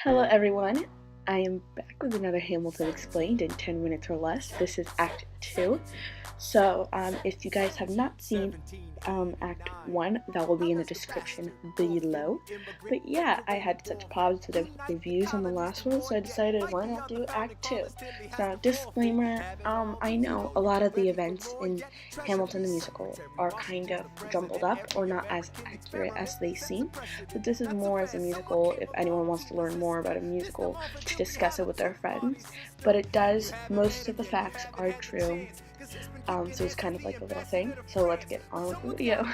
Hello everyone, I am back with another Hamilton Explained in 10 minutes or less. This is Act 2. So, if you guys have not seen Act 1, that will be in the description below. But yeah, I had such positive reviews on the last one, so I decided why not do Act 2. So, disclaimer, I know a lot of the events in Hamilton the Musical are kind of jumbled up or not as accurate as they seem, but this is more as a musical if anyone wants to learn more about a musical to discuss it with their friends. But most of the facts are true. So it's kind of like a little thing. So let's get on with the video.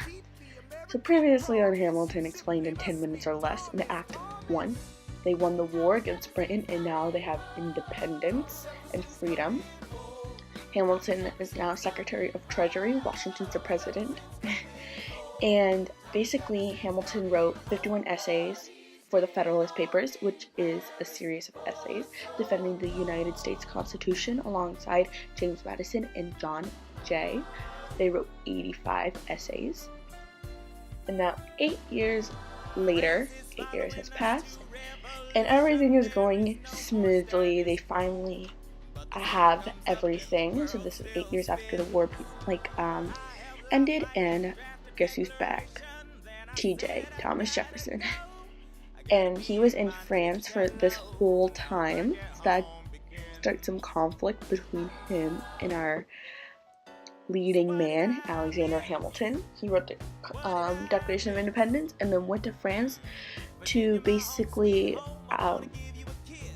So previously on Hamilton Explained in 10 minutes or less, in Act 1, they won the war against Britain and now they have independence and freedom. Hamilton is now Secretary of Treasury, Washington's the president. And basically Hamilton wrote 51 essays for the Federalist Papers, which is a series of essays defending the United States Constitution alongside James Madison and John Jay. They wrote 85 essays. And now 8 years later, 8 years has passed, and everything is going smoothly. They finally have everything. So this is 8 years after the war ended, and guess who's back? TJ, Thomas Jefferson. And he was in France for this whole time, so that starts some conflict between him and our leading man, Alexander Hamilton. He wrote the Declaration of Independence and then went to France to basically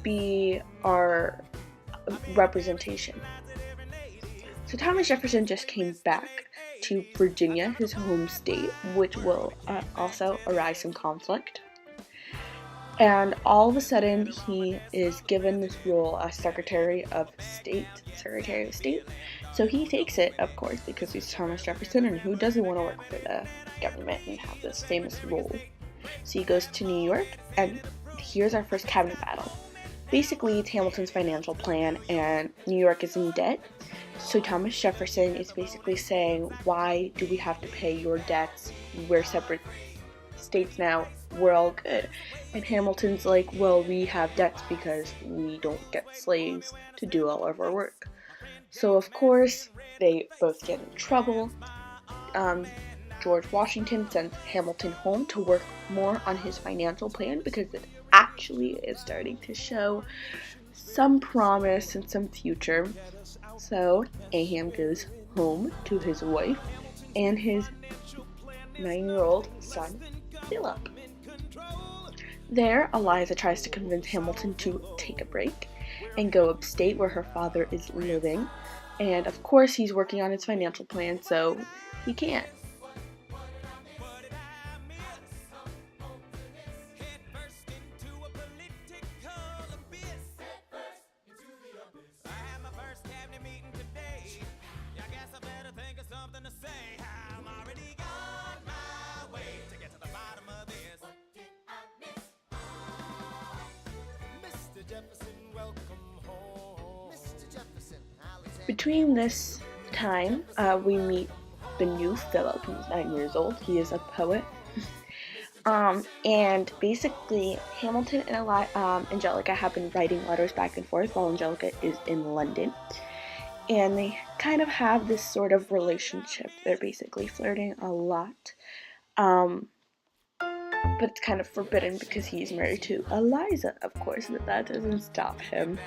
be our representation. So Thomas Jefferson just came back to Virginia, his home state, which will also arise some conflict. And all of a sudden, he is given this role as Secretary of State. So he takes it, of course, because he's Thomas Jefferson, and who doesn't want to work for the government and have this famous role? So he goes to New York, and here's our first cabinet battle. Basically, it's Hamilton's financial plan, and New York is in debt. So Thomas Jefferson is basically saying, why do we have to pay your debts? We're separate states now, we're all good. And Hamilton's like, well, we have debts because we don't get slaves to do all of our work. So of course, they both get in trouble. George Washington sends Hamilton home to work more on his financial plan because it actually is starting to show some promise and some future. So Aham goes home to his wife and his 9-year-old son, Philip. There, Eliza tries to convince Hamilton to take a break and go upstate where her father is living. And of course, he's working on his financial plan, so he can't. Between this time, we meet the new Philip, who's 9 years old. He is a poet. And basically, Hamilton and Angelica have been writing letters back and forth while Angelica is in London. And they kind of have this sort of relationship. They're basically flirting a lot. But it's kind of forbidden because he's married to Eliza, of course, but that doesn't stop him.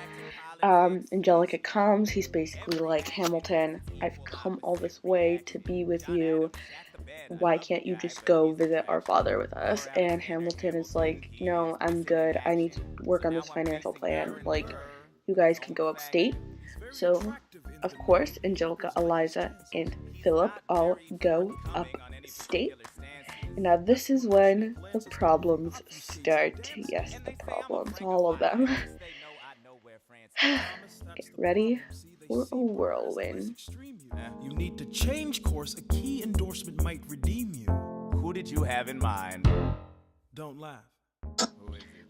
Angelica comes, he's basically like, Hamilton, I've come all this way to be with you, why can't you just go visit our father with us? And Hamilton is like, no, I'm good, I need to work on this financial plan, like, you guys can go upstate. So, of course, Angelica, Eliza, and Philip all go upstate. And now this is when the problems start. Yes, the problems, all of them. Get ready for a whirlwind. You need to change course. A key endorsement might redeem you. Who did you have in mind? Don't laugh.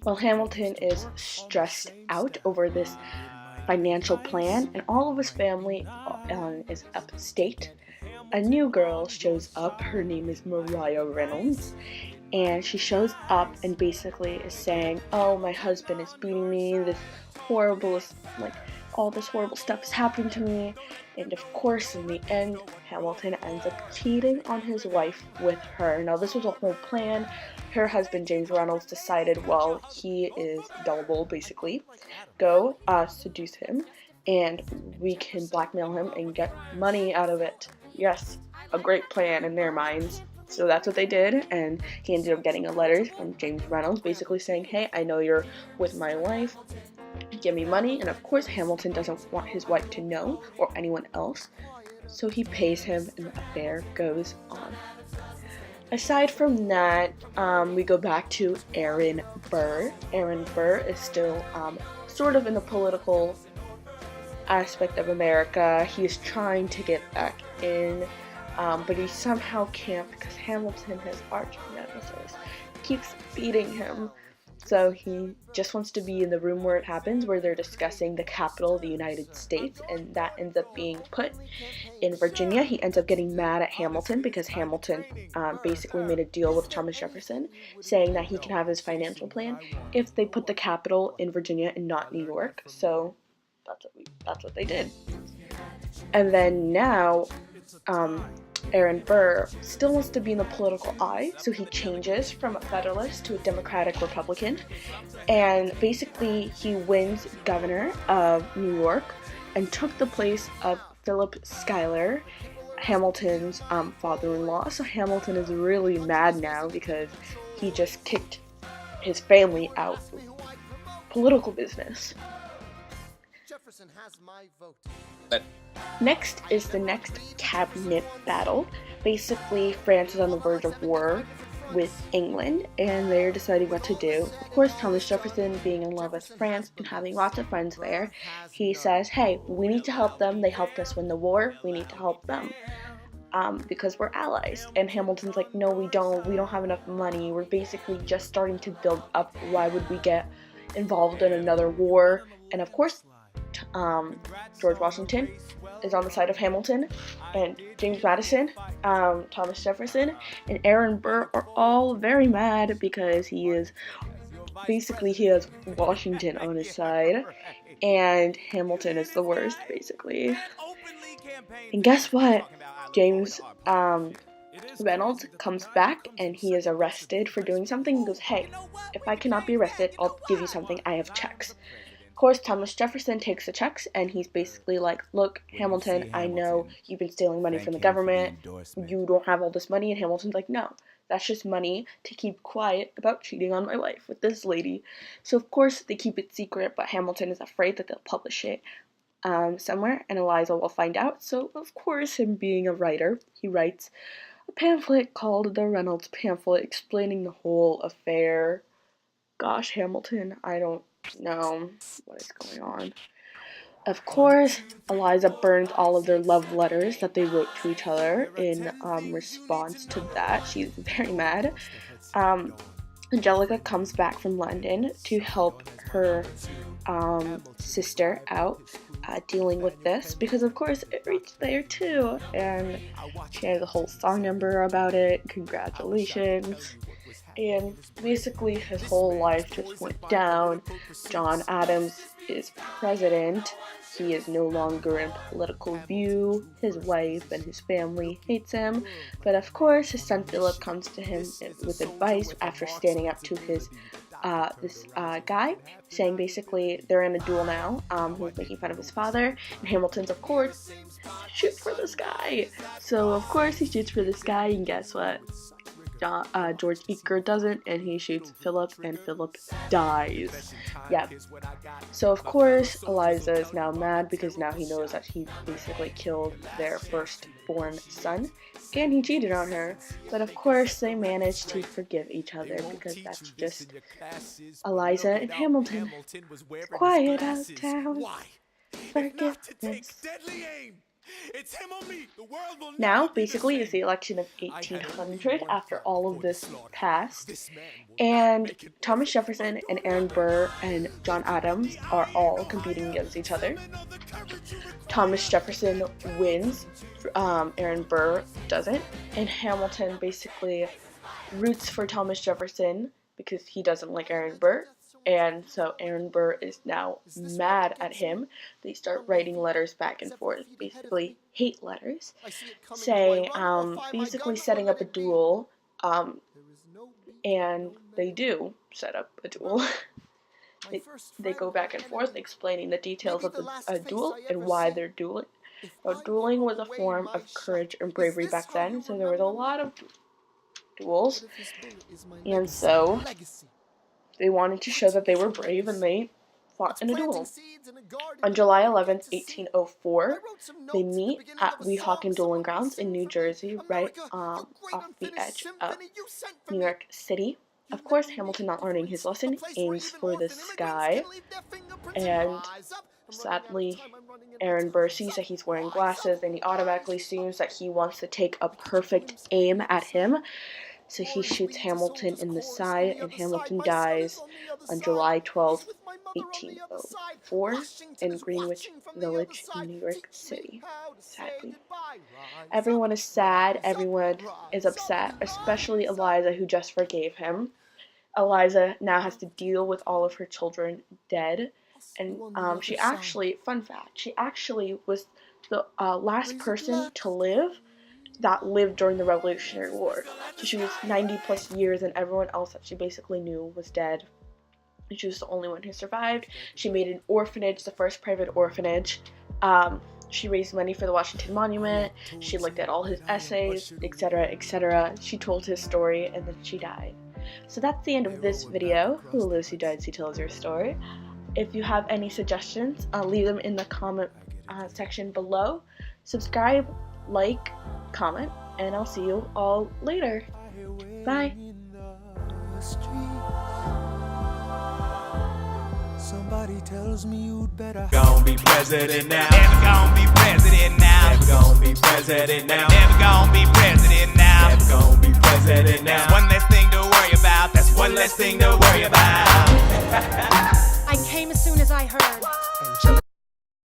Well, Hamilton is stressed out over this financial plan, and all of his family is upstate. A new girl shows up. Her name is Maria Reynolds, and she shows up and basically is saying, oh, my husband is beating me, this horrible, like, all this horrible stuff is happening to me. And of course, in the end, Hamilton ends up cheating on his wife with her. Now, this was a whole plan. Her husband, James Reynolds, decided, well, he is gullible, basically. Go seduce him, and we can blackmail him and get money out of it. Yes, a great plan in their minds. So that's what they did, and he ended up getting a letter from James Reynolds basically saying, hey, I know you're with my wife, give me money. And of course, Hamilton doesn't want his wife to know, or anyone else, so he pays him, and the affair goes on. Aside from that, we go back to Aaron Burr. Aaron Burr is still sort of in the political aspect of America. He is trying to get back in, but he somehow can't because Hamilton, his arch nemesis, keeps beating him. So he just wants to be in the room where it happens, where they're discussing the capital of the United States, and that ends up being put in Virginia. He ends up getting mad at Hamilton because Hamilton basically made a deal with Thomas Jefferson, saying that he can have his financial plan if they put the capital in Virginia and not New York. So that's what they did. And then now, Aaron Burr still wants to be in the political eye, so he changes from a Federalist to a Democratic Republican, and basically he wins governor of New York and took the place of Philip Schuyler, Hamilton's father-in-law. So Hamilton is really mad now because he just kicked his family out of political business. Jefferson has my vote. Next is the next cabinet battle. Basically, France is on the verge of war with England, and they're deciding what to do. Of course, Thomas Jefferson, being in love with France and having lots of friends there, he says, hey, we need to help them. They helped us win the war. We need to help them because we're allies. And Hamilton's like, no, we don't. We don't have enough money. We're basically just starting to build up. Why would we get involved in another war? And of course, George Washington is on the side of Hamilton, and James Madison, Thomas Jefferson, and Aaron Burr are all very mad because he has Washington on his side, and Hamilton is the worst, basically. And guess what? James Reynolds comes back, and he is arrested for doing something. He goes, hey, if I cannot be arrested, I'll give you something. I have checks. Of course, Thomas Jefferson takes the checks, and he's basically like, look, Hamilton, I know you've been stealing money from the government. You don't have all this money. And Hamilton's like, no, that's just money to keep quiet about cheating on my wife with this lady. So, of course, they keep it secret, but Hamilton is afraid that they'll publish it somewhere, and Eliza will find out. So, of course, him being a writer, he writes a pamphlet called the Reynolds Pamphlet explaining the whole affair. Gosh, Hamilton, I don't know what is going on. Of course, Eliza burns all of their love letters that they wrote to each other in response to that. She's very mad. Angelica comes back from London to help her sister out dealing with this, because of course it reached there too, and she has a whole song number about it. Congratulations. And basically his whole life just went down. John Adams is president. He is no longer in political view. His wife and his family hates him. But of course, his son Philip comes to him with advice after standing up to his this guy, saying basically they're in a duel now. He's making fun of his father, and Hamilton's, of course, shoot for this guy. So of course he shoots for this guy, and guess what? George Eaker doesn't, and he shoots Philip, and Philip dies. Yeah. So of course Eliza is now mad because now he knows that he basically killed their firstborn son, and he cheated on her. But of course they manage to forgive each other because that's just Eliza and Hamilton. It's quiet out of town. Forgiveness. Now, basically, is the election of 1800 after all of this passed, and Thomas Jefferson and Aaron Burr and John Adams are all competing against each other. Thomas Jefferson wins, Aaron Burr doesn't, and Hamilton basically roots for Thomas Jefferson because he doesn't like Aaron Burr. And so Aaron Burr is now mad at him. They start writing letters back and forth, basically hate letters, saying, basically setting up a duel, and they do set up a duel. They go back and forth explaining the details of the duel and why they're dueling. Now, dueling was a form of courage and bravery back then, so there was a lot of duels, and so they wanted to show that they were brave, and they fought in a duel. On July 11th, 1804, they meet at Weehawken Dueling Grounds in New Jersey, right off the edge of New York City. Of course, Hamilton, not learning his lesson, aims for the sky, and sadly, Aaron Burr sees that he's wearing glasses, and he automatically assumes that he wants to take a perfect aim at him. So he shoots Hamilton in the side, and Hamilton dies on July 12, 1804, in Greenwich Village, in New York City, sadly. Everyone is sad, everyone is upset, especially Eliza, who just forgave him. Eliza now has to deal with all of her children dead, and she actually, fun fact, she actually was the last person to live that lived during the Revolutionary War. So she was 90 plus years, and everyone else that she basically knew was dead. And she was the only one who survived. She made an orphanage, the first private orphanage. She raised money for the Washington Monument. She looked at all his essays, etc., etc. She told his story, and then she died. So that's the end of this video. Who lives, who dies, who tells your story. If you have any suggestions, leave them in the comment section below. Subscribe, like, comment, and I'll see you all later. Bye. Somebody tells me you'd better gonna be president now. Never gonna be president now. Never gonna be president now. Never gonna be president now. Never gonna be president now. That's one less thing to worry about. That's one less thing to worry about. I came as soon as I heard.